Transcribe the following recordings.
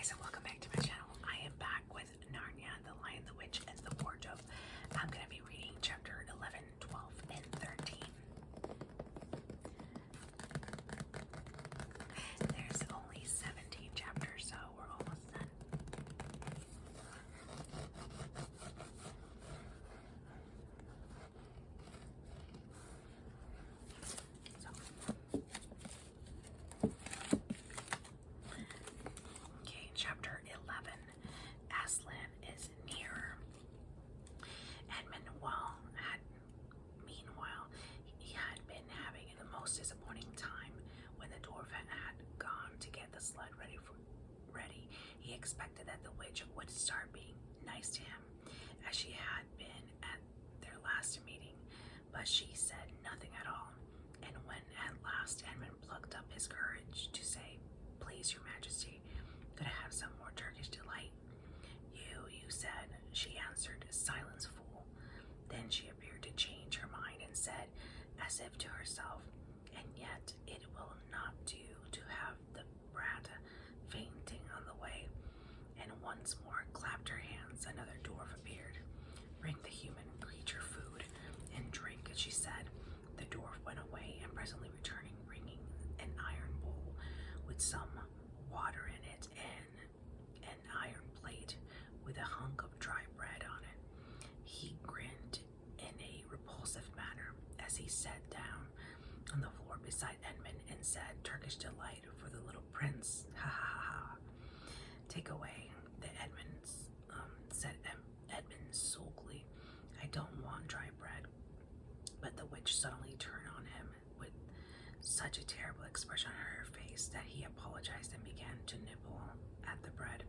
guys, and welcome back to my channel. I am back with Narnia, the Lion, the Witch, and the Wardrobe. I'm going to be reading chapter 11, 12, and 13. There's only 17 chapters, so we're almost done. Okay, chapter 11. Aslan is near. Meanwhile, he had been having the most disappointing time when the dwarf had gone to get the sled ready. He expected that the witch would start being nice to him, as she had been at their last meeting, but she said nothing at all. And when at last Edmund plucked up his courage to say, "Please, your majesty, could I have some more Turkish delight?" You said, she answered, "Silence, fool." Then she appeared to change her mind and said, as if to herself, "And yet it will not do to have the brat fainting on the way," and once more clapped her hands. Another dwarf appeared. "Bring the human creature food and drink," she said. The dwarf went away, and presently returning, bringing an iron bowl with some water in it and an iron plate with a hunk of dry bread on it. He grinned in a repulsive manner as he sat down on the floor beside Edmund and said, "Turkish delight for the little prince, ha ha ha ha." "Take away," said Edmund sulkily. "I don't want dry bread." But the witch suddenly turned on him with such a terrible expression on her face that he apologized and began to nibble at the bread,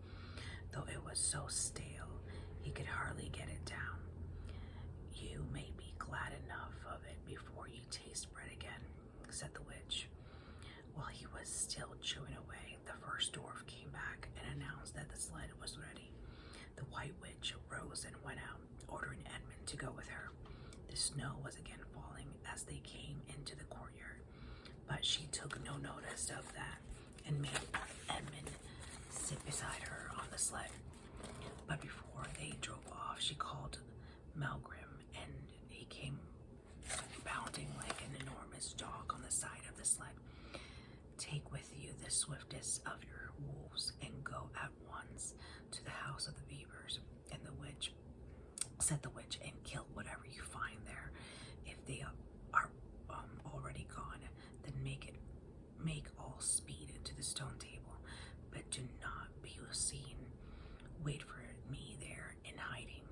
though it was so stale he could hardly get it down. "You may be glad enough of it before you taste bread again," said the witch. While he was still chewing away, the first dwarf came back and announced that the sled was ready. The White Witch rose and went out, ordering Edmund to go with her. The snow was again falling as they came into the courtyard, but she took no notice of that and made Edmund sit beside her on the sled. But before they drove off, she called Melgrim, and he came bounding like an enormous dog on the side of the sled. "Take with you the swiftest of your wolves and go at once to the house of the beavers," said the witch, "and kill whatever you find there. If they are already gone, then make all speed to the stone table, but do not be seen. Wait for me there in hiding.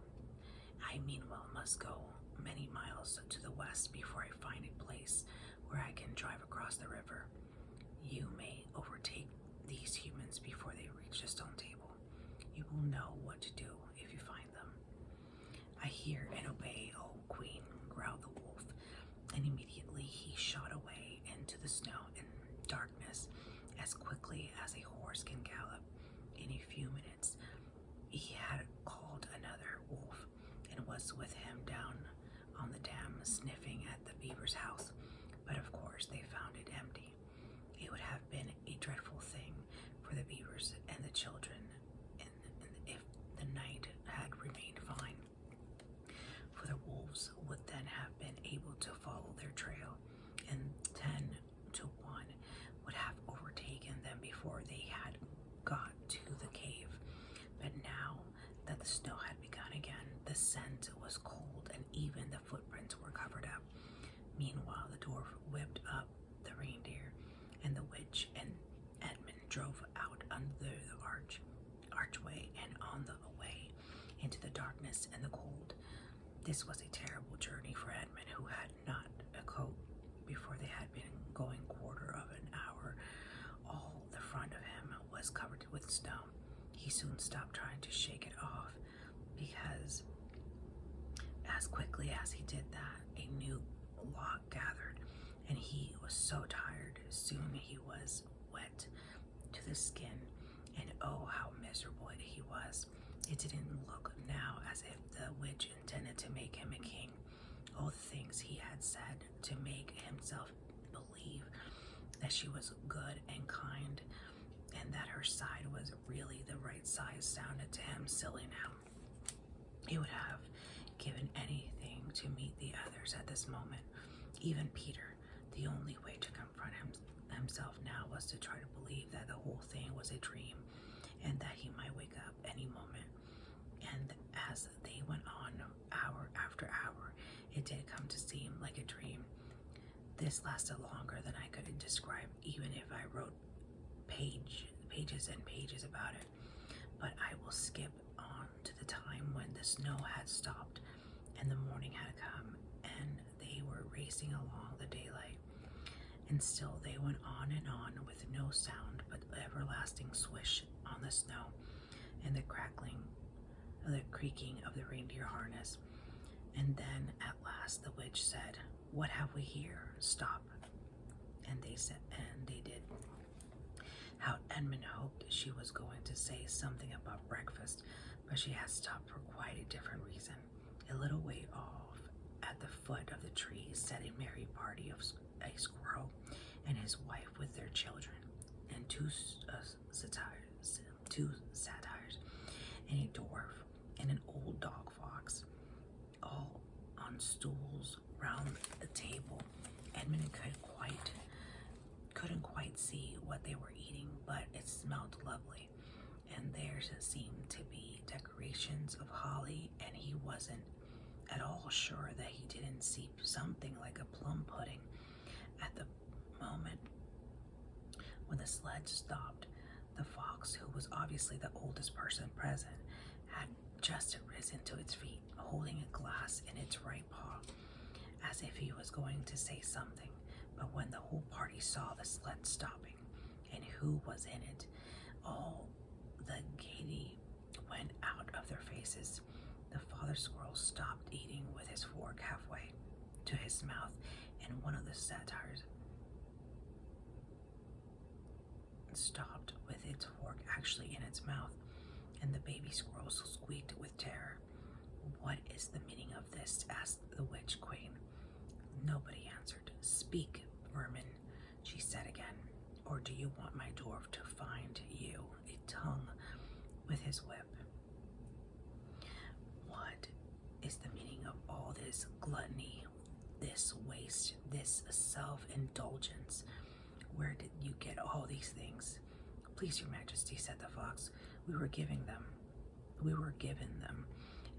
I meanwhile must go many miles to the west before I find a place where I can drive across the river. You may overtake these humans before they reach the stone table. You will know what to do if you find them." "I hear and obey, O queen," growled the wolf, and immediately he shot away into the snow and darkness as quickly as a horse can gallop. In a few minutes he had called another wolf and was with him down on the dam, sniffing at the beaver's house, but of course they found it empty. It would have been a dreadful thing for the beavers and the children if the night had remained fine, for the wolves would then have been able to follow their trail, and 10 to 1 would have overtaken them before they had got to the cave. But now that the snow had begun again, the scent was cold, and even the footprints were covered up. Meanwhile, the dwarf whipped up the reindeer, and the witch and Edmund drove out under the archway and on the way into the darkness and the cold. This was a terrible journey for Edmund, who had not a coat before they had been going quarter of an hour. All the front of him was covered with snow. He soon stopped trying to shake it off, because as quickly as he did that, a new log gathered, and he was so tired. Soon he was wet to the skin, and oh, how miserable he was. It didn't look now as if the witch intended to make him a king. All the things he had said to make himself believe that she was good and kind, and that her side was really the sighs sounded to him silly now. He would have given anything to meet the others at this moment, even Peter. The only way to confront himself now was to try to believe that the whole thing was a dream and that he might wake up any moment. And as they went on, hour after hour, it did come to seem like a dream. This lasted longer than I could describe, even if I wrote pages and pages about it. But I will skip on to the time when the snow had stopped and the morning had come, and they were racing along the daylight. And still they went on and on with no sound but everlasting swish on the snow and the creaking of the reindeer harness. And then at last the witch said, "What have we here? Stop." And they said, and they did. How Edmund hoped she was going to say something about breakfast, but she had stopped for quite a different reason. A little way off, at the foot of the tree, sat a merry party of a squirrel and his wife with their children, and two satyrs, and a dwarf, and an old dog fox, all on stools round the table. Edmund couldn't quite see what they were eating, but it smelled lovely, and there seemed to be decorations of holly, and he wasn't at all sure that he didn't see something like a plum pudding. At the moment when the sled stopped, the fox, who was obviously the oldest person present, had just risen to its feet, holding a glass in its right paw, as if he was going to say something. But when the whole party saw the sled stopping and who was in it, all the gaiety went out of their faces. The father squirrel stopped eating with his fork halfway to his mouth, and one of the satyrs stopped with its fork actually in its mouth, and the baby squirrels squeaked with terror. "What is the meaning of this?" asked the witch queen. Nobody answered. "Speak, vermin," she said again, "or do you want my dwarf to find you a tongue with his whip?" What is the meaning of all this gluttony, this waste, this self-indulgence? Where did you get all these things? "Please, your majesty," said the fox, we were given them,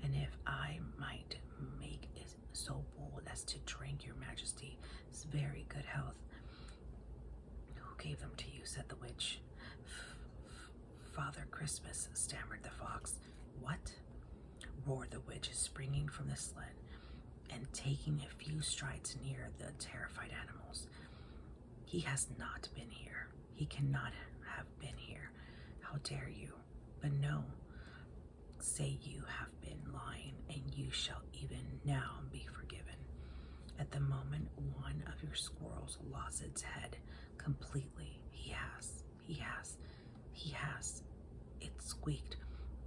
and if I might make it so bold as to drink your majesty's very good health." "Who gave them to you?" said the witch. "Father Christmas," stammered the fox. "What?" roared the witch, springing from the sled and taking a few strides near the terrified animals. "He has not been here. He cannot have been here. How dare you? But no, say you have been lying, and you shall even now be forgiven." At the moment, one of your squirrels lost its head completely. He has. It squeaked,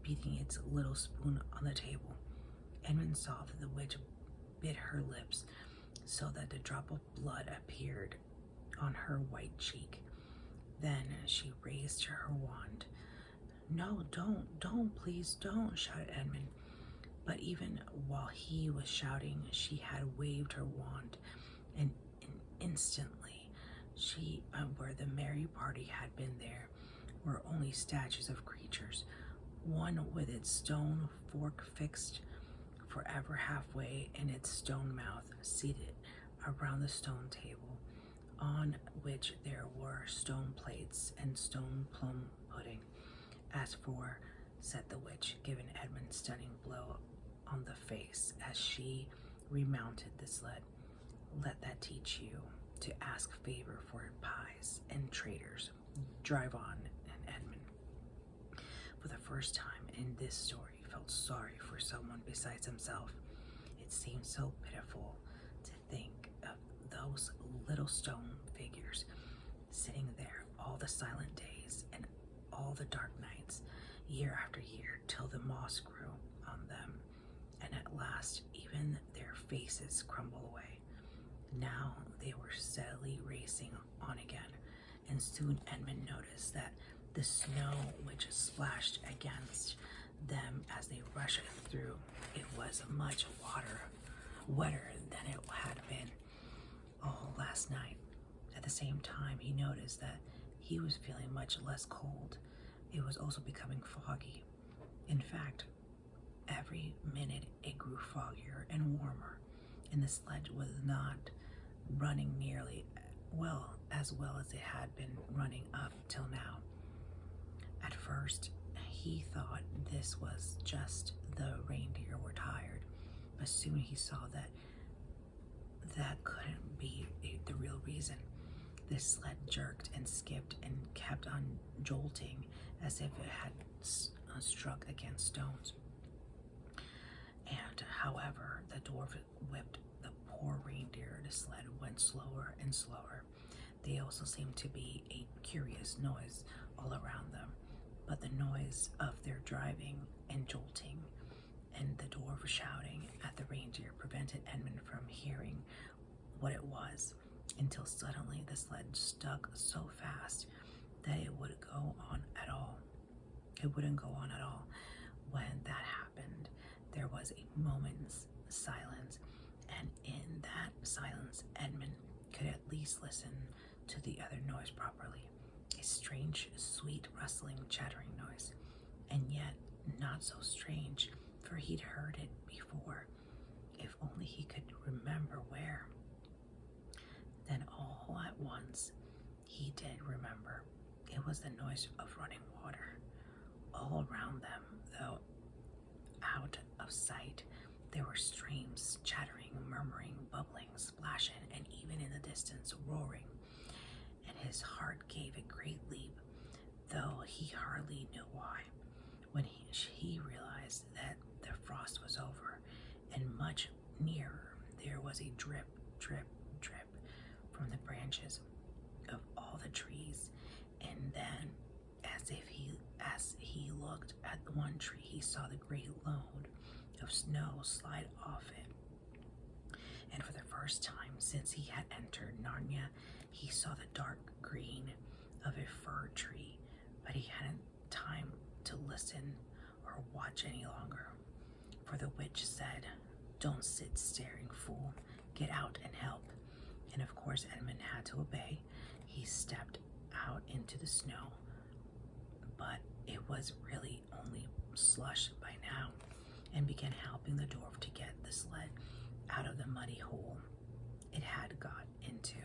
beating its little spoon on the table. Edmund saw that the witch bit her lips so that a drop of blood appeared on her white cheek. Then she raised her wand. "No, don't, please don't," shouted Edmund. But even while he was shouting, she had waved her wand, and instantly, where the merry party had been, there were only statues of creatures, one with its stone fork fixed forever halfway in its stone mouth, seated around the stone table, on which there were stone plates and stone plum pudding. "As for," said the witch, giving Edmund a stunning blow on the face as she remounted the sled, "let that teach you to ask favor for pies and traitors. Drive on." And Edmund, for the first time in this story, felt sorry for someone besides himself. It seemed so pitiful to think of those little stone figures sitting there all the silent days and all the dark nights, year after year, till the moss grew on them, and at last even their faces crumbled away. Now they were steadily racing on again, and soon Edmund noticed that The snow which splashed against them as they rushed through, it was much wetter than it had been all last night. At the same time, he noticed that he was feeling much less cold. It was also becoming foggy. In fact, every minute it grew foggier and warmer, and the sledge was not running nearly as well as it had been running up till now. At first, he thought this was just the reindeer were tired, but soon he saw that couldn't be the real reason. The sled jerked and skipped and kept on jolting as if it had struck against stones. And however, the dwarf whipped the poor reindeer. The sled went slower and slower. They also seemed to be a curious noise all around them, but the noise of their driving and jolting and the dwarf shouting at the reindeer prevented Edmund from hearing what it was, until suddenly the sled stuck so fast that it wouldn't go on at all. When that happened, there was a moment's silence, and in that silence, Edmund could at least listen to the other noise properly. A strange, sweet, rustling, chattering noise, and yet not so strange, for he'd heard it before, if only he could remember where. Then all at once, he did remember. It was the noise of running water. All around them, though out of sight, there were streams, chattering, murmuring, bubbling, splashing, and even in the distance, roaring. And his heart gave a great leap, though he hardly knew why, when he realized that the frost was over, and much nearer there was a drip, drip, drip from the branches of all the trees. And then, as he looked at the one tree, he saw the great load of snow slide off it. And for the first time since he had entered Narnia, he saw the dark green of a fir tree, but he hadn't time to listen or watch any longer, for the witch said, "Don't sit staring, fool. Get out and help." And of course Edmund had to obey. He stepped out into the snow, but it was really only slush by now, and began helping the dwarf to get the sled out of the muddy hole it had got into.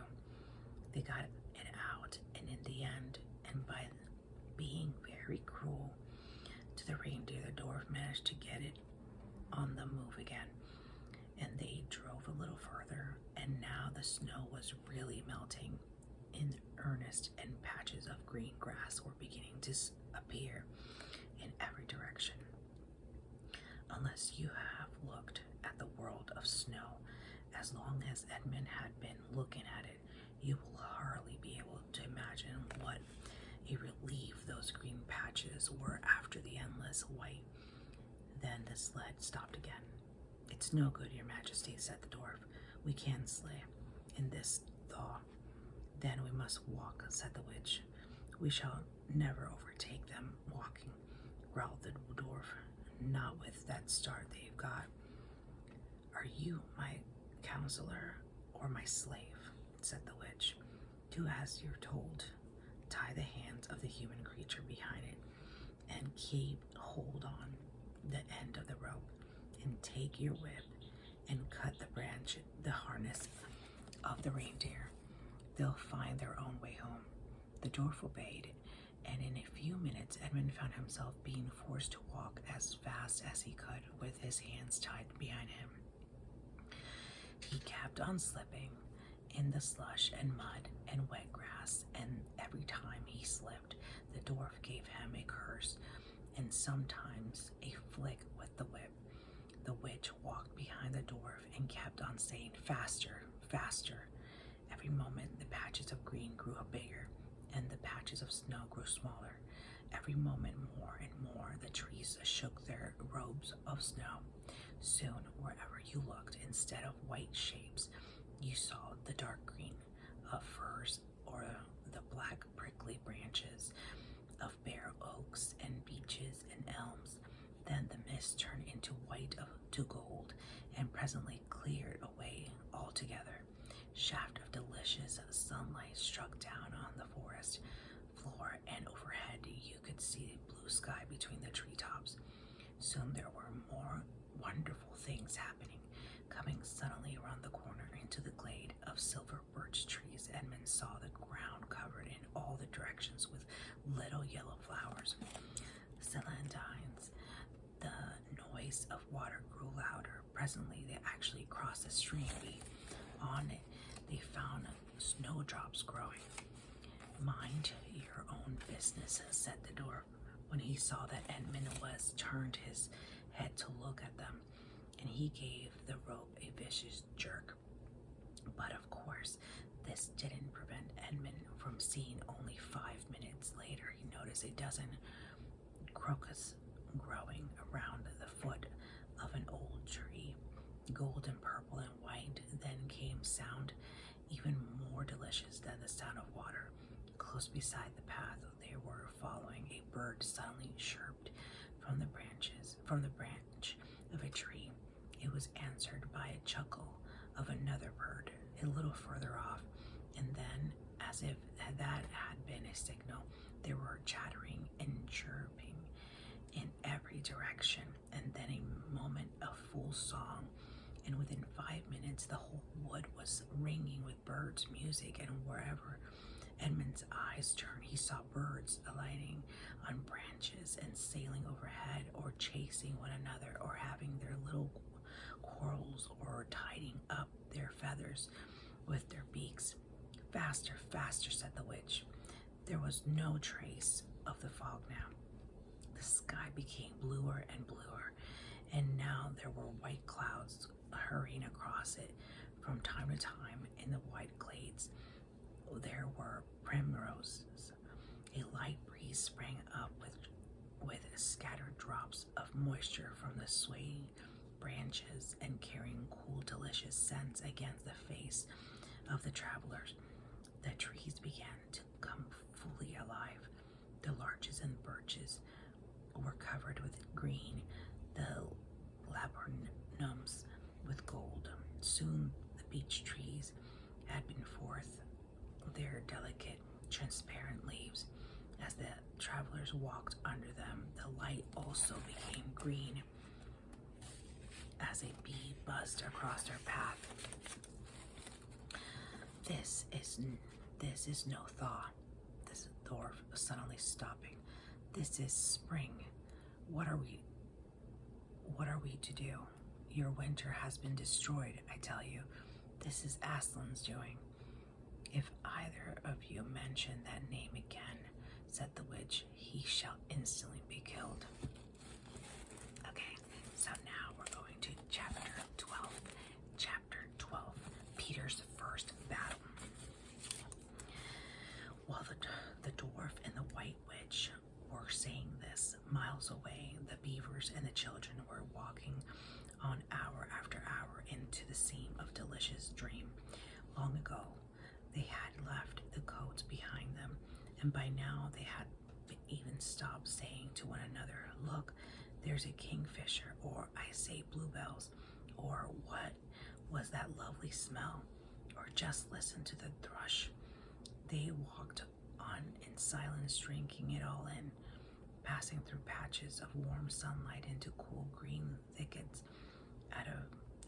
They got it out, and in the end, and by being very cruel to the reindeer, the dwarf managed to get it on the move again. And they drove a little further, and now the snow was really melting in earnest, and patches of green grass were beginning to appear in every direction. Unless you have looked at the world of snow as long as Edmund had been looking at it, you will hardly be able to imagine what a relief those green patches were after the endless white. Then the sled stopped again. "It's no good, your majesty," said the dwarf. "We can't sleigh in this thaw." "Then we must walk," said the witch. "We shall never overtake them walking," growled the dwarf. "Not with that start they've got." "Are you my counselor or my slave?" said the witch. "Do as you're told. Tie the hands of the human creature behind it, and keep hold on the end of the rope, and take your whip and cut the harness of the reindeer. They'll find their own way home." The dwarf obeyed, and in a few minutes Edmund found himself being forced to walk as fast as he could with his hands tied behind him. He kept on slipping in the slush and mud and wet grass, and every time he slipped, the dwarf gave him a curse and sometimes a flick with the whip. The witch walked behind the dwarf and kept on saying, "Faster, faster." Every moment the patches of green grew bigger and the patches of snow grew smaller. Every moment more and more the trees shook their robes of snow. Soon, wherever you looked, instead of white shapes, you saw the dark green of firs or the black prickly branches of bare oaks and beeches and elms. Then the mist turned into white to gold, and presently cleared away altogether. Shaft of delicious sunlight struck down on the forest floor, and overhead you could see blue sky between the treetops. Soon there were more wonderful things happening. Coming suddenly around the corner into the glade of silver birch trees, Edmund saw the ground covered in all the directions with little yellow flowers. Celandines. The noise of water grew louder. Presently they actually crossed the stream. On it they found snowdrops growing. Mind your own business, said the dwarf, when he saw that Edmund was turned his head to look at them, and he gave the rope a vicious jerk. But of course, this didn't prevent Edmund from seeing only 5 minutes later he noticed a dozen crocus growing around the foot of an old tree, golden, purple, and white. Then came sound even more delicious than the sound of water. Close beside the path they were following, a bird suddenly chirped from the branch of a tree. It was answered by a chuckle of another bird a little further off, and then, as if that had been a signal, there were chattering and chirping in every direction, and then a moment of full song, and within 5 minutes the whole wood was ringing with birds' music, and wherever Edmund's eyes turned, he saw birds alighting on branches and sailing overhead, or chasing one another, or having their little quarrels, or tidying up their feathers with their beaks. Faster, faster, said the witch. There was no trace of the fog now. The sky became bluer and bluer, and now there were white clouds hurrying across it from time to time. In the white glades there were primroses. A light breeze sprang up with scattered drops of moisture from the swaying branches, and carrying cool, delicious scents against the face of the travelers. The trees began to come fully alive. The larches and birches were covered with green, the laburnums with gold. Soon the beech trees had been forth their delicate, transparent leaves. As the travelers walked under them, the light also became green as a bee buzzed across their path. This is no thaw, this dwarf suddenly stopping. This is spring. What are we to do? Your winter has been destroyed, I tell you. This is Aslan's doing. If either of you mention that name again, said the witch, he shall instantly be killed. Okay, so now we're going to chapter 12. Chapter 12, Peter's first battle. While the dwarf and the white witch were saying this, miles away, the beavers and the children were walking on hour after hour into the scene of delicious dream. Long ago, they had left the coats behind them, and by now they had even stopped saying to one another, "Look, there's a kingfisher," or "I say bluebells," or "What was that lovely smell?" or "Just listen to the thrush." They walked on in silence, drinking it all in, passing through patches of warm sunlight into cool green thickets,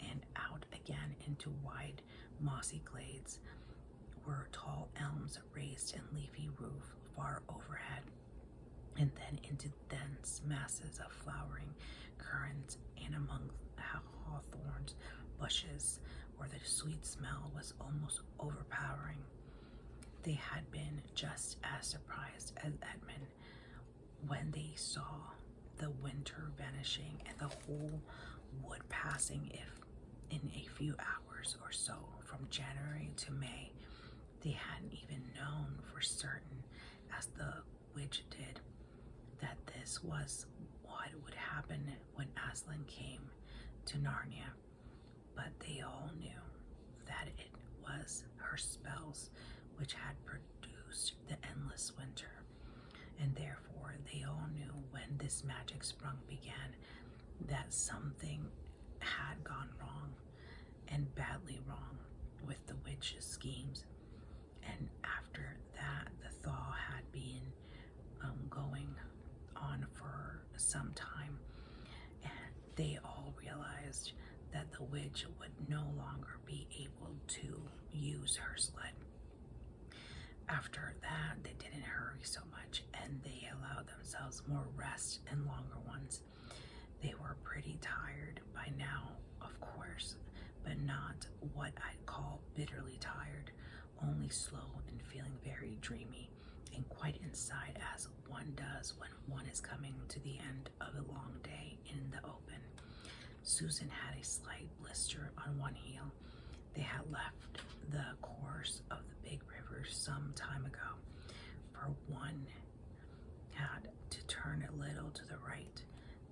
and out again into wide mossy glades where tall elms raised in leafy roof far overhead, and then into dense masses of flowering currants, and among hawthorns bushes where the sweet smell was almost overpowering. They had been just as surprised as Edmund when they saw the winter vanishing and the whole wood passing. If in a few hours or so, from January to May, they hadn't even known for certain, as the witch did, that this was what would happen when Aslan came to Narnia. But they all knew that it was her spells which had produced the endless winter. and therefore they all knew when this magic sprung began that something had gone wrong, and badly wrong, with the witch's schemes. And after that, the thaw had been going on for some time, and they all realized that the witch would no longer be able to use her sled. After that, they didn't hurry so much, and they allowed themselves more rest and longer ones. They were pretty tired by now, of course, but not what I'd call bitterly tired, only slow and feeling very dreamy and quite inside, as one does when one is coming to the end of a long day in the open. Susan had a slight blister on one heel. They had left the course of the big river some time ago, for one had to turn a little to the right.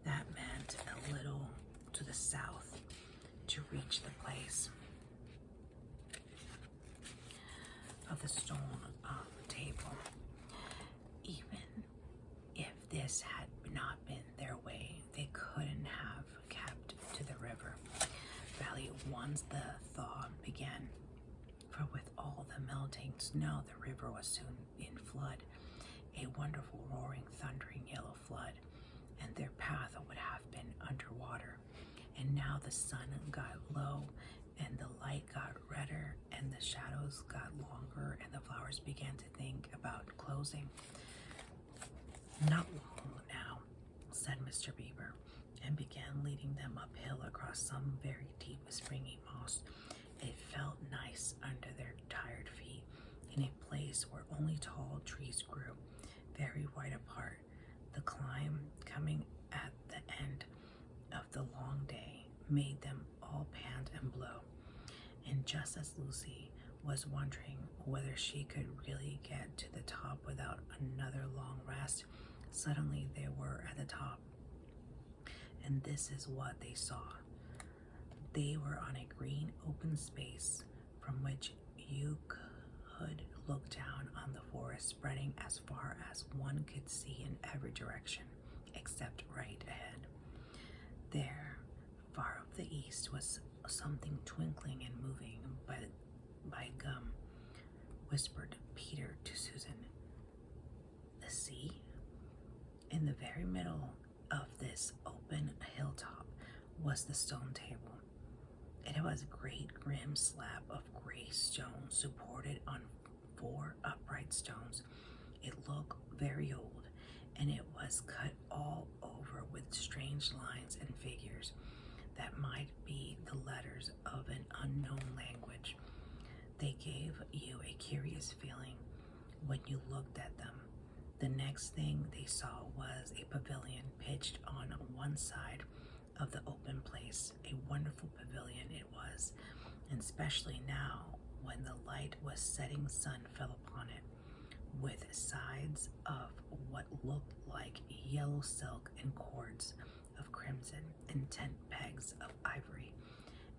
That meant a little to the south to reach the place of the stone table. Even if this had not been their way, they couldn't have kept to the river valley once the thaw began, for with all the melting snow, the river was soon in flood, a wonderful roaring, thundering yellow flood, and their path would have been underwater. And now the sun got low, and the light got redder, and the shadows got longer, and the flowers began to think about closing. Not long now, said Mr. Beaver, and began leading them uphill across some very deep springy moss. It felt nice under their tired feet, in a place where only tall trees grew, very wide apart. The climb, coming at the end of the long day, made them all pant and blow. And just as Lucy was wondering whether she could really get to the top without another long rest, suddenly they were at the top. And this is what they saw. They were on a green open space from which you could look down on the forest spreading as far as one could see in every direction, except right ahead. There, far off the east, was something twinkling and moving by gum, whispered Peter to Susan. The sea? In the very middle of this open hilltop was the stone table. It was a great grim slab of gray stone supported on 4 upright stones. It looked very old, and it was cut all over with strange lines and figures that might be the letters of an unknown language. They gave you a curious feeling when you looked at them. The next thing they saw was a pavilion pitched on one side of the open place. A wonderful pavilion it was, and especially now when the light was setting sun fell upon it, with sides of what looked like yellow silk and cords of crimson and tent pegs of ivory,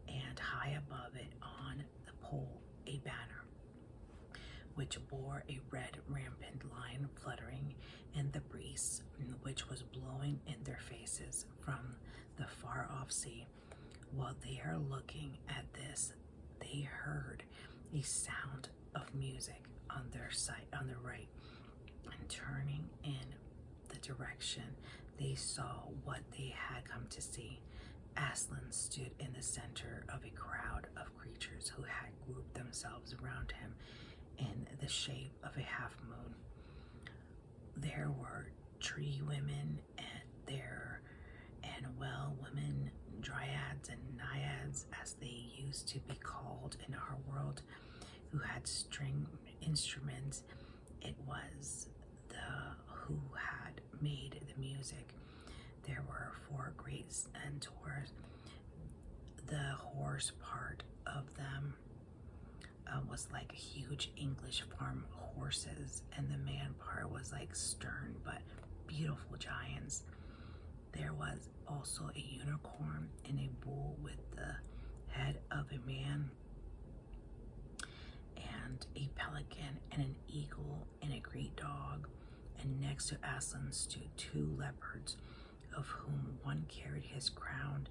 and high above it on the pole a banner which bore a red rampant line fluttering in the breeze, which was blowing in their faces from the far-off sea. While they are looking at this, they heard a sound of music on their side, on the right, and turning in the direction, they saw what they had come to see. Aslan stood in the center of a crowd of creatures who had grouped themselves around him in the shape of a half moon. There were tree women women, dryads and naiads, as they used to be called in our world, who had string instruments. It was who had made the music. There were 4 great centaurs. The horse part of them was like huge English farm horses, and the man part was like stern but beautiful giants. There was also a unicorn and a bull with the head of a man, and a pelican and an eagle and a great dog and next to Aslan stood 2 leopards, of whom one carried his crown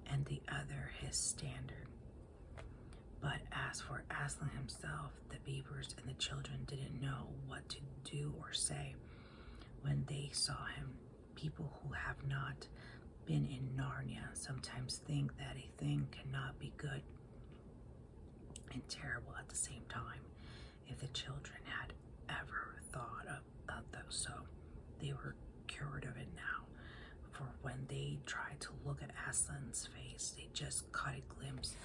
and the other his standard. But as for Aslan himself, the beavers and the children didn't know what to do or say when they saw him. People who have not been in Narnia sometimes think that a thing cannot be good and terrible at the same time. If the children had ever thought of those, so they were cured of it now. For when they tried to look at Aslan's face, they just caught a glimpse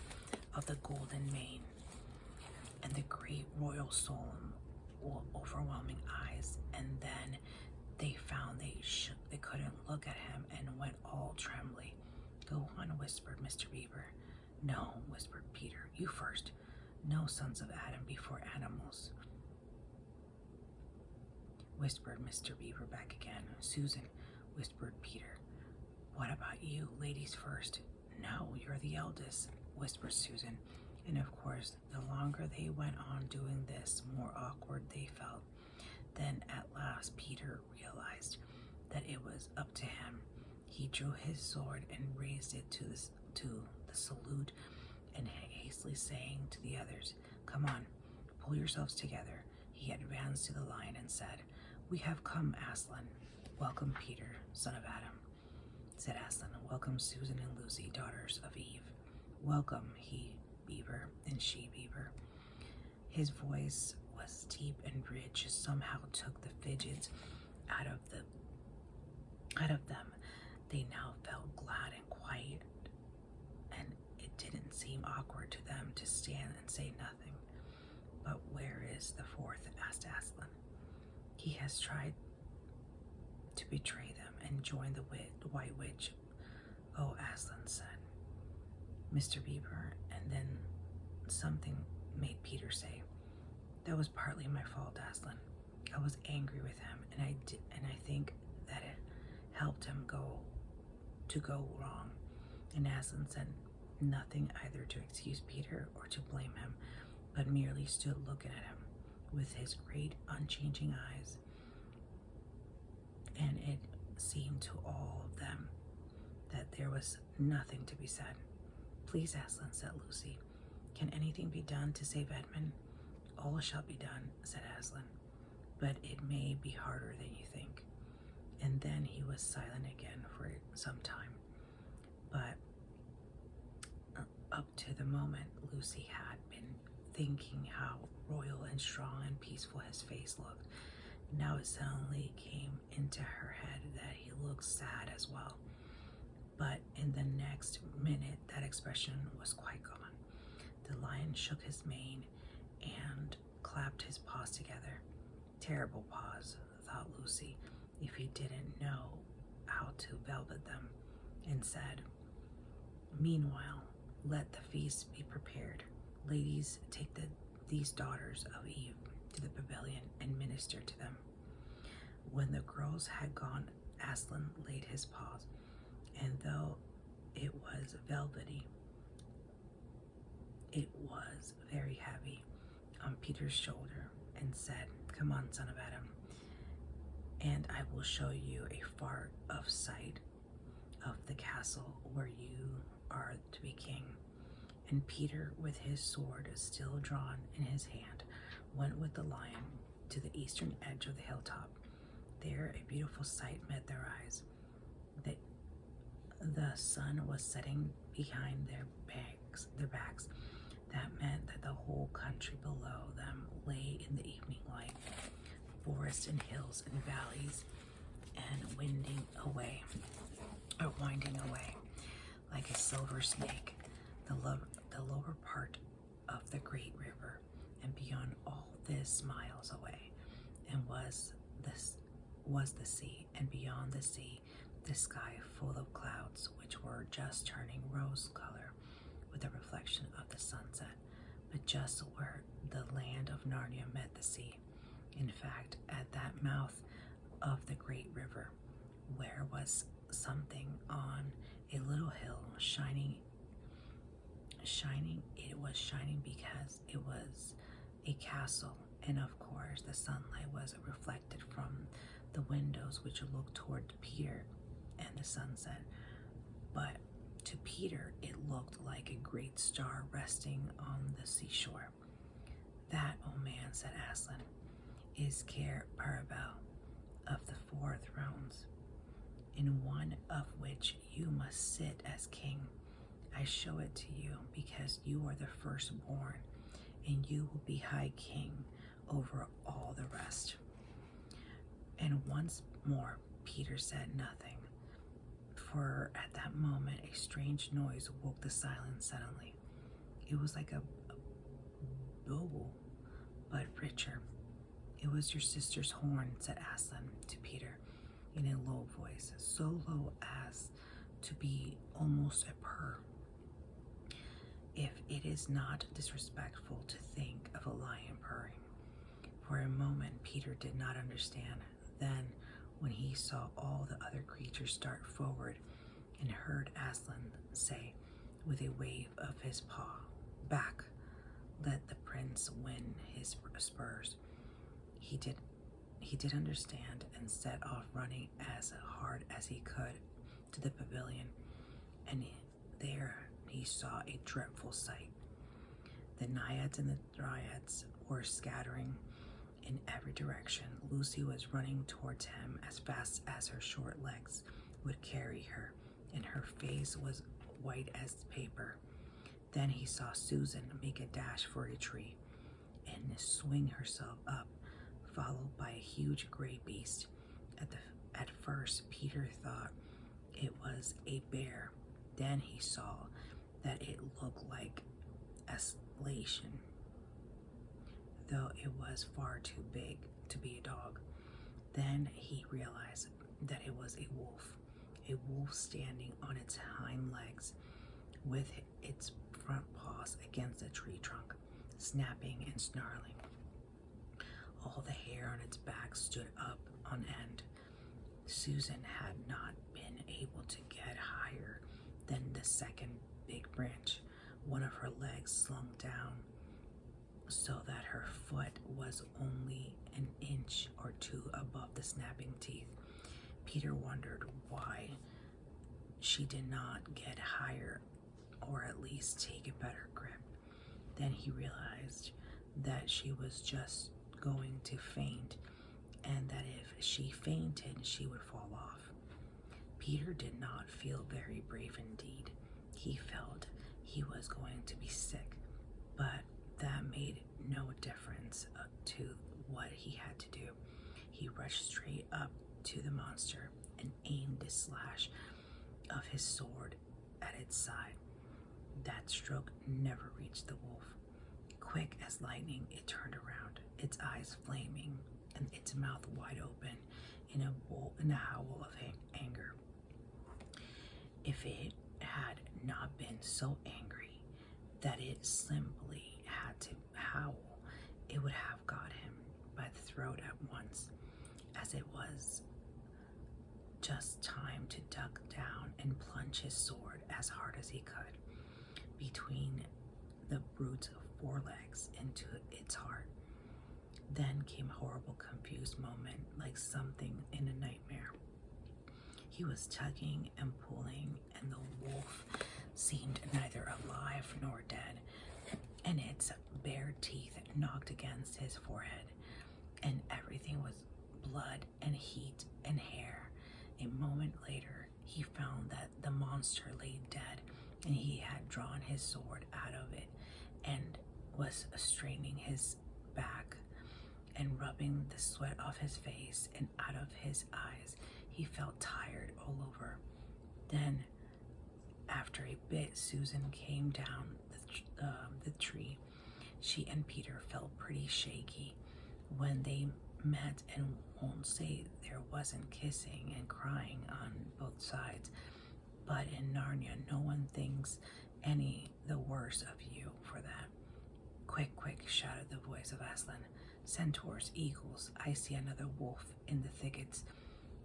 of the golden mane and the great royal solemn, overwhelming eyes, and then they found they couldn't look at him and went all trembly. Go on, whispered Mr. Beaver. No, whispered Peter, you first. No sons of Adam before animals, whispered Mr. Beaver back again. Susan, whispered Peter. What about you, ladies first? No, you're the eldest, whispered Susan. And of course, the longer they went on doing this, more awkward they felt. Then at last Peter realized that it was up to him. He drew his sword and raised it to the salute, and hastily saying to the others, "Come on, pull yourselves together," he advanced to the lion and said, "We have come, Aslan." "Welcome, Peter, son of Adam," said Aslan. "Welcome, Susan and Lucy, daughters of Eve." "Welcome," he beaver and she beaver. His voice was deep and rich, somehow took the fidgets out of them. They now felt glad and quiet, and it didn't seem awkward to them to stand and say nothing. "But where is the 4th?" asked Aslan. "He has tried to betray them and join the White Witch." "Oh," Aslan said. Mr. Beaver, and then something made Peter say, "That was partly my fault, Aslan. I was angry with him, and I think that it helped him go wrong." And Aslan said nothing either to excuse Peter or to blame him, but merely stood looking at him with his great unchanging eyes. And it seemed to all of them that there was nothing to be said. "Please, Aslan," said Lucy, "can anything be done to save Edmund?" "All shall be done," said Aslan, "but it may be harder than you think." And then he was silent again for some time. But up to the moment, Lucy had been thinking how royal and strong and peaceful his face looked. Now it suddenly came into her head that he looked sad as well. But in the next minute, that expression was quite gone. The lion shook his mane and clapped his paws together. Terrible paws, thought Lucy, if he didn't know how to velvet them, and said, "Meanwhile, let the feast be prepared. Ladies, take these daughters of Eve to the pavilion and minister to them." When the girls had gone, Aslan laid his paws, and though it was velvety, it was very heavy, on Peter's shoulder, and said, "Come on, son of Adam, and I will show you a far off sight of the castle where you are to be king." And Peter, with his sword still drawn in his hand, went with the lion to the eastern edge of the hilltop. There a beautiful sight met their eyes. The sun was setting behind their backs. That meant that the whole country below them lay in the evening light. Forests and hills and valleys, and winding away like a silver snake, the lower part of the great river, and beyond all this, miles away, and was the sea, and beyond the sea, the sky full of clouds, which were just turning rose color with the reflection of the sunset, but just where the land of Narnia met the sea. In fact, at that mouth of the great river, where was something on a little hill shining, it was shining because it was a castle, and of course the sunlight was reflected from the windows which looked toward Peter and the sunset. But to Peter it looked like a great star resting on the seashore. That, O man, said Aslan, is Cair Paravel of the 4 thrones, in one of which you must sit as king. I show it to you because you are the firstborn, and you will be high king over all the rest. And once more Peter said nothing, for at that moment a strange noise woke the silence suddenly. It was like a bogle, but richer. It was your sister's horn, said Aslan to Peter in a low voice, so low as to be almost a purr. If it is not disrespectful to think of a lion purring. For a moment Peter did not understand. Then, when he saw all the other creatures start forward and heard Aslan say with a wave of his paw, "Back, let the prince win his spurs," he did understand and set off running as hard as he could to the pavilion. And there he saw a dreadful sight. The naiads and the dryads were scattering in every direction. Lucy was running towards him as fast as her short legs would carry her, and her face was white as paper. Then he saw Susan make a dash for a tree and swing herself up, followed by a huge gray beast. At first Peter thought it was a bear. Then he saw that it looked like a Salation, though it was far too big to be a dog. Then he realized that it was a wolf standing on its hind legs with its front paws against a tree trunk, snapping and snarling. All the hair on its back stood up on end. Susan had not been able to get higher than the second big branch. One of her legs slung down so that her foot was only an inch or two above the snapping teeth. Peter wondered why she did not get higher, or at least take a better grip. Then he realized that she was just going to faint, and that if she fainted, she would fall off. Peter did not feel very brave indeed. He felt he was going to be sick, but that made no difference to what he had to do. He rushed straight up to the monster and aimed a slash of his sword at its side. That stroke never reached the wolf. Quick as lightning, it turned around, its eyes flaming and its mouth wide open in a howl of anger. If it had not been so angry that it simply had to howl, it would have got him by the throat at once, as it was just time to duck down and plunge his sword as hard as he could between the brute's forelegs into its heart. Then came a horrible, confused moment, like something in a nightmare. He was tugging and pulling, and the wolf seemed neither alive nor dead, and its bare teeth knocked against his forehead, and everything was blood and heat and hair. A moment later, he found that the monster lay dead, and he had drawn his sword out of it and was straining his back and rubbing the sweat off his face and out of his eyes. He felt tired all over. Then, after a bit, Susan came down the tree. She and Peter felt pretty shaky when they met, and won't say there wasn't kissing and crying on both sides, but in Narnia no one thinks any the worse of you for that. Quick, quick, shouted the voice of Aslan. Centaurs, eagles, I see another wolf in the thickets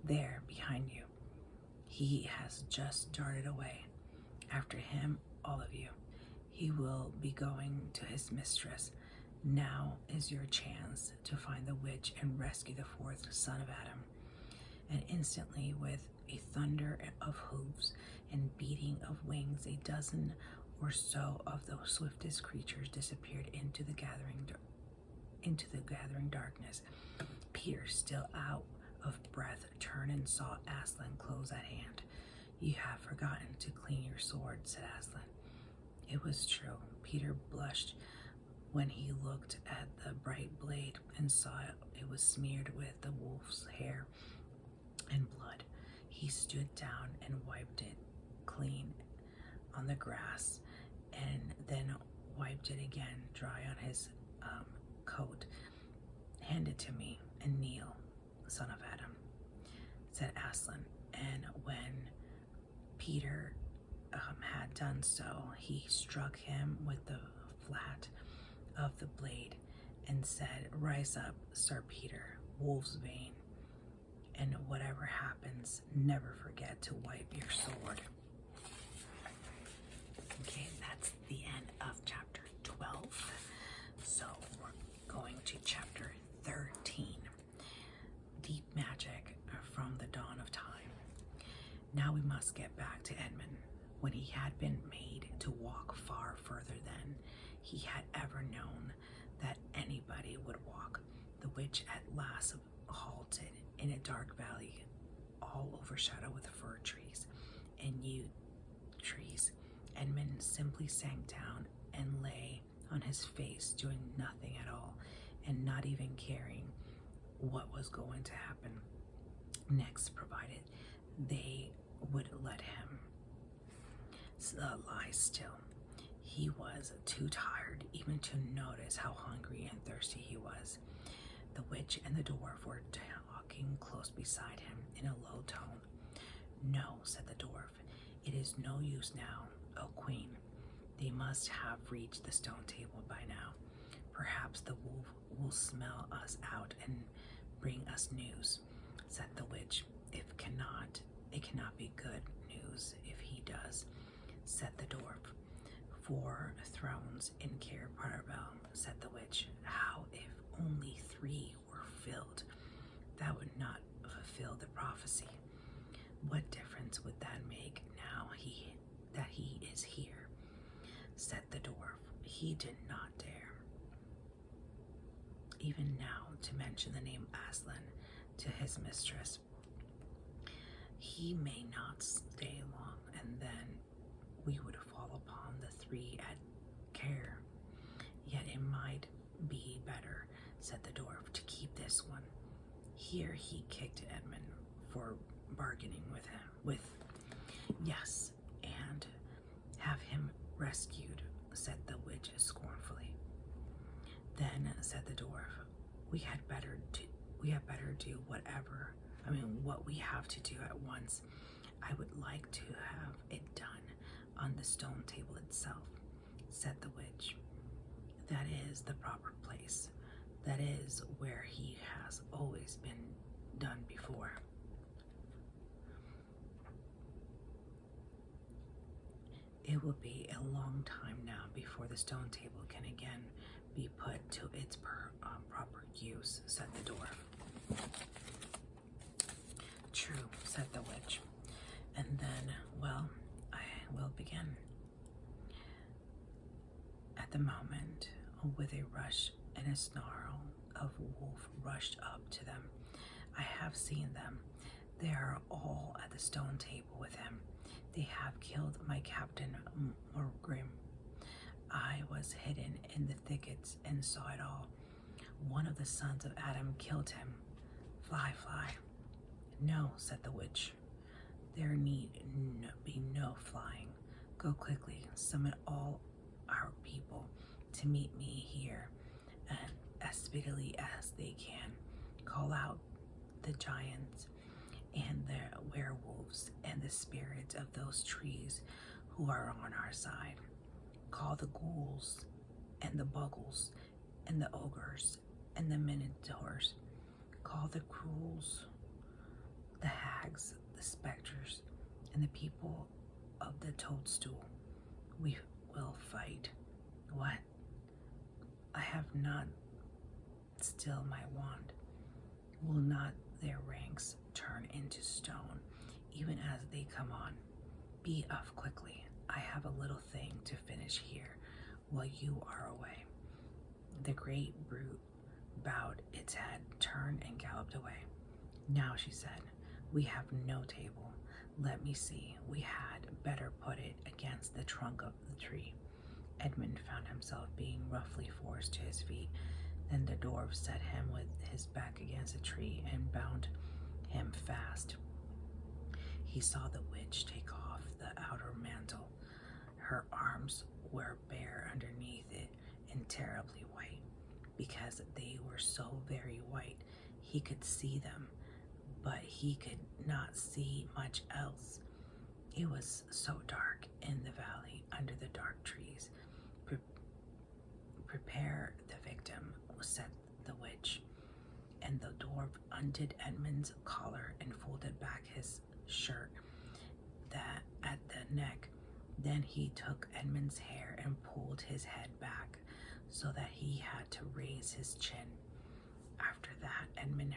there behind you. He has just darted away. After him, all of you. He will be going to his mistress. Now is your chance to find the witch and rescue the 4th son of Adam. and instantly, with a thunder of hooves and beating of wings, a dozen or so of the swiftest creatures disappeared into the gathering darkness. Peter, still out of breath, turned and saw Aslan close at hand. "You have forgotten to clean your sword," said Aslan. It was true. Peter blushed when he looked at the bright blade and saw it was smeared with the wolf's hair and blood. He stood down and wiped it clean on the grass, and then wiped it again dry on his coat. "Hand it to me and kneel, son of Adam," said Aslan. And when Peter had done so, he struck him with the flat of the blade and said, "Rise up, Sir Peter, wolf's bane, and whatever happens, never forget to wipe your sword." Okay, that's the end of chapter 12. So we're going to chapter 13, Deep Magic from the Dawn of Time. Now we must get back to Edmund. When he had been made to walk far further than he had ever known that anybody would walk, the witch at last halted in a dark valley, all overshadowed with fir trees and yew trees. Edmund simply sank down and lay on his face, doing nothing at all, and not even caring what was going to happen next, provided they would let him lie still. He was too tired even to notice how hungry and thirsty he was. The witch and the dwarf were talking close beside him in a low tone. "No," said the dwarf, "it is no use now, O Queen. They must have reached the stone table by now. Perhaps the wolf will smell us out and bring us news," said the witch. It cannot be good news if he does," said the dwarf. "4 thrones in Cair Paravel," said the witch. "How if only 3 were filled? That would not fulfill the prophecy. What difference would that make now that he is here?" said the dwarf. He did not dare, even now, to mention the name Aslan to his mistress. "He may not stay long, and then we would fall upon the 3 at Cair. Yet it might be better," said the dwarf, "to keep this one." Here he kicked Edmund for bargaining with "Yes, and have him rescued," said the witch scornfully. "Then," said the dwarf, we had better do what we have to do at once. I would like to have it done on the stone table itself," said the witch. "That is the proper place. That is where he has always been done before." "It will be a long time now before the stone table can again be put to its proper use," said the dwarf. "True," said the witch. "And then, well, I will begin." At the moment, with a rush and a snarl, a wolf rushed up to them. "I have seen them. They are all at the stone table with him. They have killed my captain Morgrim. I was hidden in the thickets and saw it all. One of the sons of Adam killed him. Fly, fly." "No," said the witch. "There need be no flying. Go quickly, summon all our people to meet me here, and as speedily as they can. Call out the giants and the werewolves and the spirits of those trees who are on our side. Call the ghouls and the buggles and the ogres and the minotaurs. Call the cruels, the hags, the specters, and the people of the toadstool. We will fight." "What? I have not still my wand. Will not their ranks turn turn into stone, even as they come on. Be off quickly. I have a little thing to finish here while you are away. The great brute bowed its head, turned, and galloped away. Now, she said, we have no table. Let me see. We had better put it against the trunk of the tree. Edmund found himself being roughly forced to his feet. Then the dwarf set him with his back against a tree and bound him fast. He saw the witch take off the outer mantle. Her arms were bare underneath it and terribly white. Because they were so very white, he could see them, but he could not see much else. It was so dark in the valley under the dark trees. Prepare the victim, said the witch, and the dwarf undid Edmund's collar and folded back his shirt that at the neck. Then he took Edmund's hair and pulled his head back so that he had to raise his chin. After that, Edmund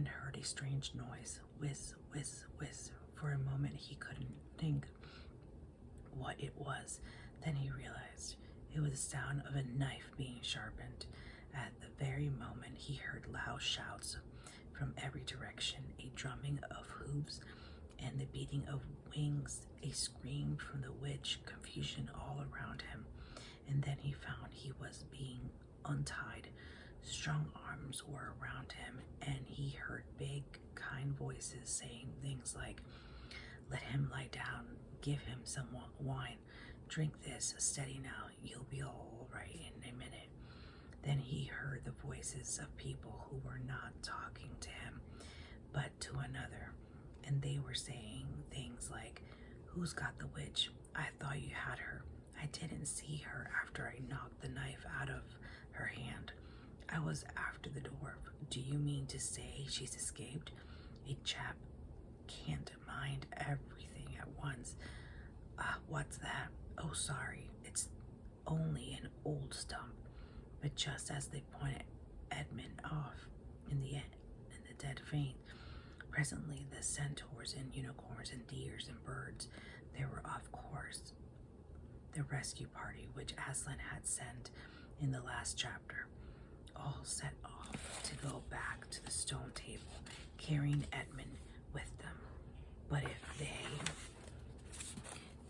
heard a strange noise, whiz, whiz, whiz. For a moment he couldn't think what it was. Then he realized it was the sound of a knife being sharpened. At the very moment he heard loud shouts from every direction, a drumming of hooves and the beating of wings, a scream from the witch, confusion all around him. And then he found he was being untied. Strong arms were around him, and he heard big, kind voices saying things like, let him lie down, give him some wine, drink this, steady now, you'll be all right in a minute. Then he heard the voices of people who were not talking to him, but to another, and they were saying things like, who's got the witch? I thought you had her. I didn't see her after I knocked the knife out of her hand. I was after the dwarf. Do you mean to say she's escaped? A chap can't mind everything at once. What's that? Oh, sorry, it's only an old stump. But just as they pointed Edmund off in the dead faint, presently the centaurs and unicorns and deers and birds, they were of course the rescue party which Aslan had sent in the last chapter, all set off to go back to the stone table, carrying Edmund with them. But if they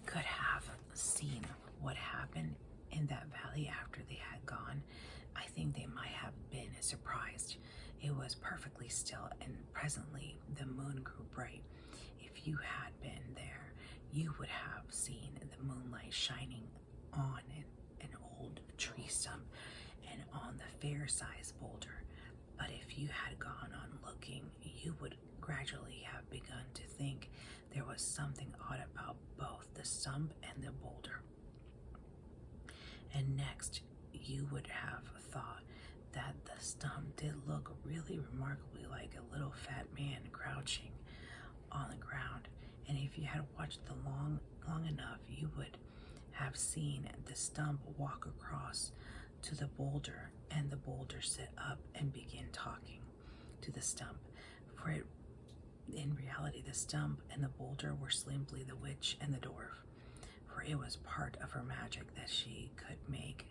could have seen what happened in that valley after they had gone, I think they might have been surprised. It was perfectly still, and presently the moon grew bright. If you had been there, you would have seen the moonlight shining on an old tree stump and on the fair-sized boulder. But if you had gone on looking, you would gradually have begun to think there was something odd about both the stump and the boulder. And next, you would have thought that the stump did look really remarkably like a little fat man crouching on the ground. And if you had watched the long enough, you would have seen the stump walk across to the boulder, and the boulder sit up and begin talking to the stump. For it, in reality, the stump and the boulder were simply the witch and the dwarf. For it was part of her magic that she could make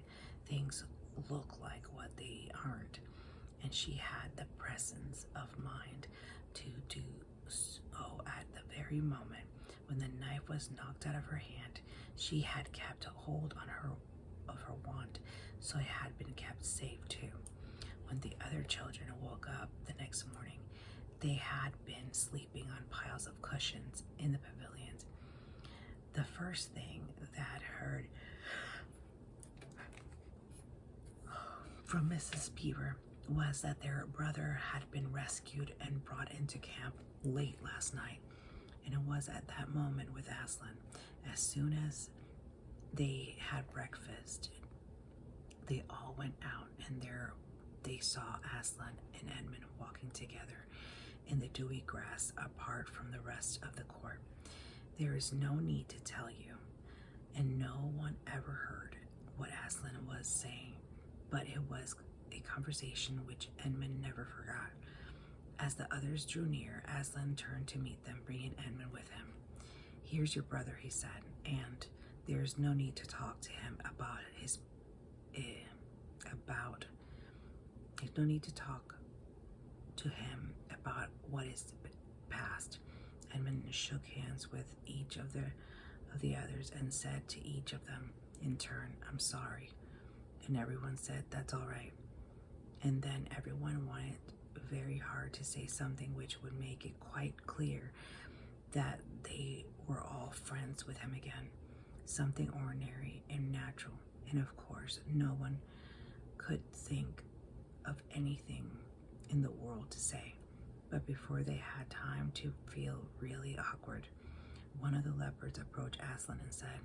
things look like what they aren't, and she had the presence of mind to do so. At the very moment when the knife was knocked out of her hand, she had kept a hold on her wand, so it had been kept safe too. When the other children woke up the next morning, they had been sleeping on piles of cushions in the pavilions. The first thing that heard from Mrs. Beaver was that their brother had been rescued and brought into camp late last night, and it was at that moment with Aslan. As soon as they had breakfast, they all went out, and there they saw Aslan and Edmund walking together in the dewy grass apart from the rest of the court. There is no need to tell you, and no one ever heard what Aslan was saying. but it was a conversation which Edmund never forgot. As the others drew near, Aslan turned to meet them, bringing Edmund with him. "Here's your brother," he said, "and there is no need to talk to him about his there's no need to talk to him about what is past." Edmund shook hands with each of the others and said to each of them in turn, "I'm sorry." And everyone said, "That's all right." And then everyone wanted very hard to say something which would make it quite clear that they were all friends with him again. Something ordinary and natural. And of course, no one could think of anything in the world to say. But before they had time to feel really awkward, one of the leopards approached Aslan and said,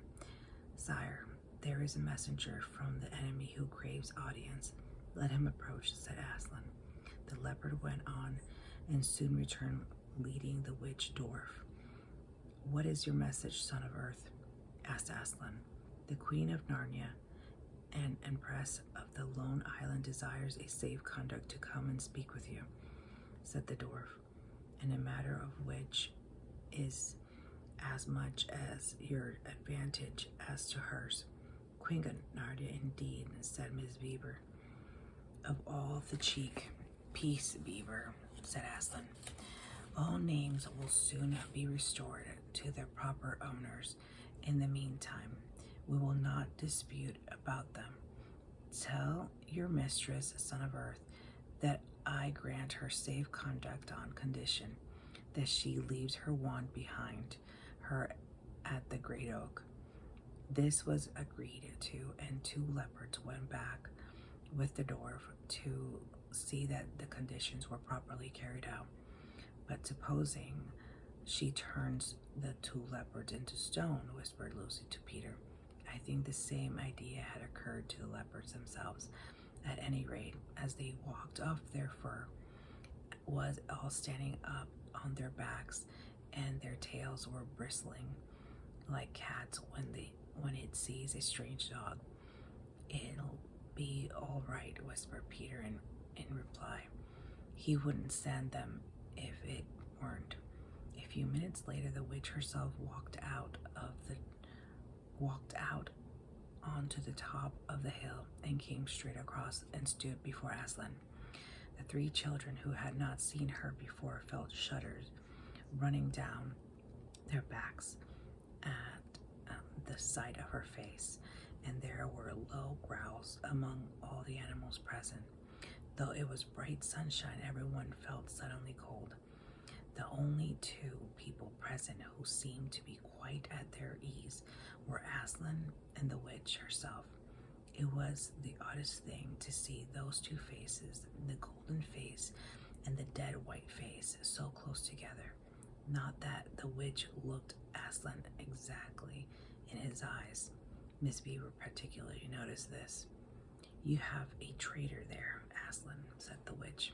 "Sire, there is a messenger from the enemy who craves audience. Let him approach," said Aslan. The leopard went on and soon returned leading the witch dwarf. "What is your message, son of Earth?" asked Aslan. "The Queen of Narnia and Empress of the Lone Island desires a safe conduct to come and speak with you," said the dwarf, "and a matter of which is as much as your advantage as to hers." "Queen of Narnia, indeed," said Miss Beaver. "Of all the cheek." "Peace, Beaver," said Aslan. "All names will soon be restored to their proper owners. In the meantime, we will not dispute about them. Tell your mistress, son of Earth, that I grant her safe conduct on condition that she leaves her wand behind her at the Great Oak." This was agreed to, and 2 leopards went back with the dwarf to see that the conditions were properly carried out. "But supposing she turns the 2 leopards into stone," whispered Lucy to Peter. I think the same idea had occurred to the leopards themselves. At any rate, as they walked off, their fur was all standing up on their backs, and their tails were bristling like cats when it sees a strange dog. "It'll be all right," whispered Peter in reply. "He wouldn't send them if it weren't." A few minutes later, the witch herself walked out onto the top of the hill and came straight across and stood before Aslan. The 3 children who had not seen her before felt shudders running down their backs at the sight of her face, and there were low growls among all the animals present. Though it was bright sunshine, everyone felt suddenly cold. The only 2 people present who seemed to be quite at their ease were Aslan and the witch herself. It was the oddest thing to see those 2 faces, the golden face and the dead white face, so close together. Not that the witch looked Aslan exactly in his eyes. Miss Beaver particularly noticed this. "You have a traitor there, Aslan," said the witch.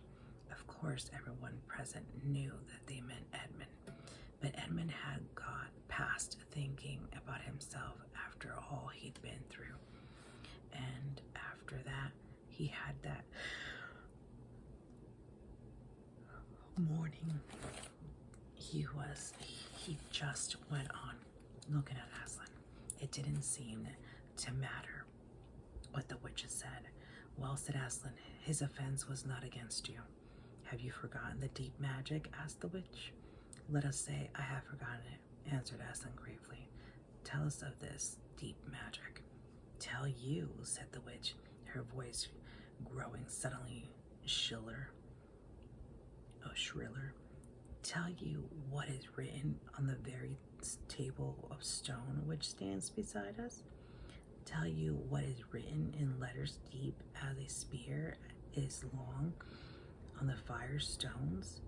Of course, everyone present knew that they meant Edmund, but Edmund had got past thinking about himself after all he'd been through. And after that, he had that morning. He just went on looking at Aslan. It didn't seem to matter what the witches said. "Well," said Aslan, "his offense was not against you." "Have you forgotten the deep magic?" asked the witch. "Let us say I have forgotten it," answered Aslan gravely. "Tell us of this deep magic." "Tell you," said the witch, her voice growing suddenly shriller. "Tell you what is written on the very table of stone which stands beside us? Tell you what is written in letters deep as a spear is long on the fire stones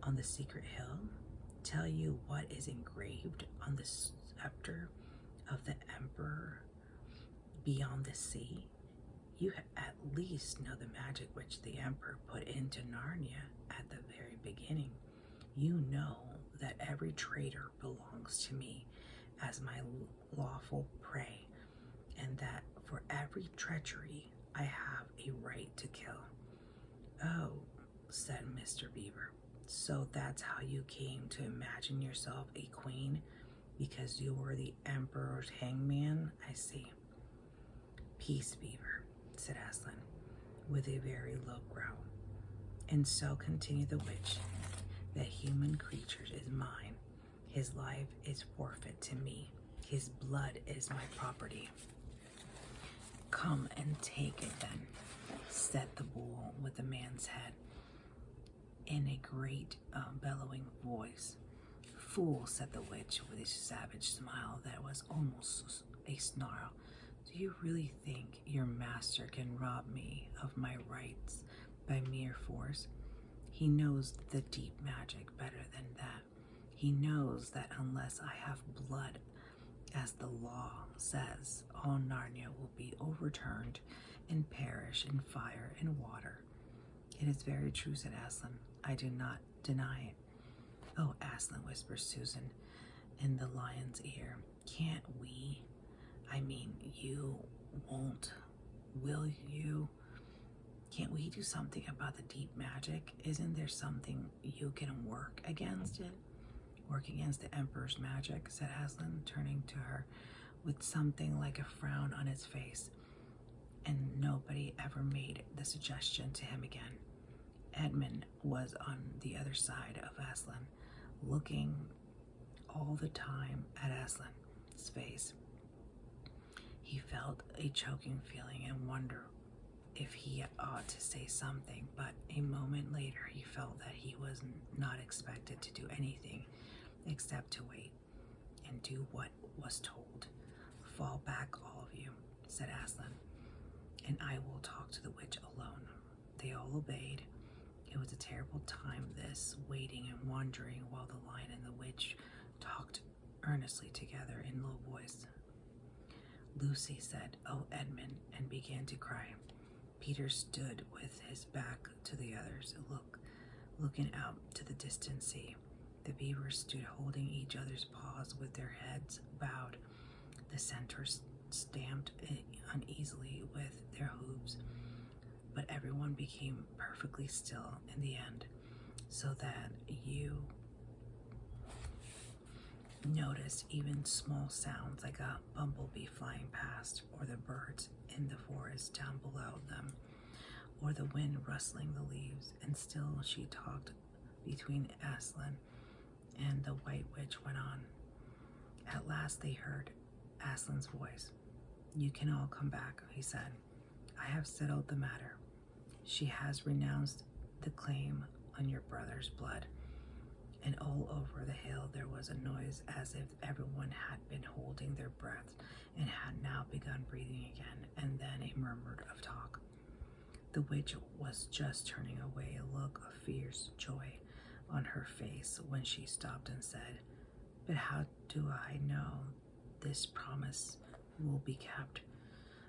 on the secret hill? Tell you what is engraved on the scepter of the emperor beyond the sea? You at least know the magic which the emperor put into Narnia at the very beginning. You know that every traitor belongs to me as my lawful prey, and that for every treachery I have a right to kill. Oh, said Mr. Beaver. So that's how you came to imagine yourself a queen? Because you were the emperor's hangman? I see. Peace, Beaver, said Aslan, with a very low growl. And so continued the witch, that human creature is mine. His life is forfeit to me. His blood is my property. Come and take it then, said the bull with the man's head, in a great bellowing voice. Fool, said the witch with a savage smile that was almost a snarl. Do you really think your master can rob me of my rights by mere force? He knows the deep magic better than that. He knows that unless I have blood, as the law says, all Narnia will be overturned and perish in fire and water. It is very true, said Aslan. I do not deny it. Oh, Aslan, whispered Susan in the lion's ear. Can't we? I mean, you won't, will you? Can't we do something about the deep magic? Isn't there something you can work against it? Work against the Emperor's magic, said Aslan, turning to her with something like a frown on his face. And nobody ever made the suggestion to him again. Edmund was on the other side of Aslan, looking all the time at Aslan's face. He felt a choking feeling and wondered if he ought to say something, but a moment later he felt that he was not expected to do anything except to wait and do what was told. Fall back, all of you, said Aslan, and I will talk to the witch alone. They all obeyed. It was a terrible time, this, waiting and wondering while the lion and the witch talked earnestly together in low voice. Lucy said, "Oh, Edmund," and began to cry. Peter stood with his back to the others, looking out to the distant sea. The beavers stood holding each other's paws with their heads bowed. The centaurs stamped uneasily with their hooves, but everyone became perfectly still in the end, so that you noticed even small sounds like a bumblebee flying past, or the birds in the forest down below them, or the wind rustling the leaves. And still she talked between Aslan and the White Witch went on. At last they heard Aslan's voice. "You can all come back," he said. "I have settled the matter. She has renounced the claim on your brother's blood." And all over the hill there was a noise as if everyone had been holding their breath and had now begun breathing again, and then a murmur of talk. The witch was just turning away, a look of fierce joy on her face, when she stopped and said, "But how do I know this promise will be kept?"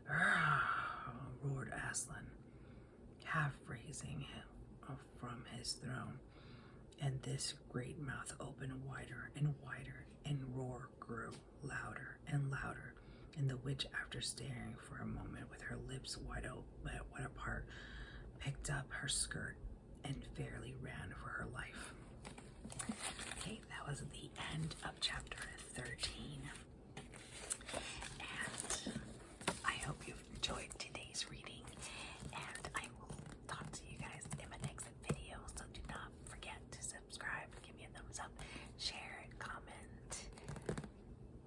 Roared Aslan, half raising him from his throne. And this great mouth opened wider and wider, and roar grew louder and louder. And the witch, after staring for a moment with her lips wide apart, picked up her skirt and fairly ran for her life. Okay, that was the end of chapter 13. And I hope you've enjoyed today's reading. And I will talk to you guys in my next video. So do not forget to subscribe, give me a thumbs up, share, comment,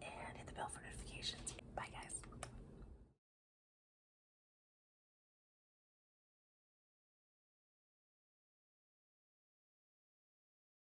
and hit the bell for notifications. Bye, guys.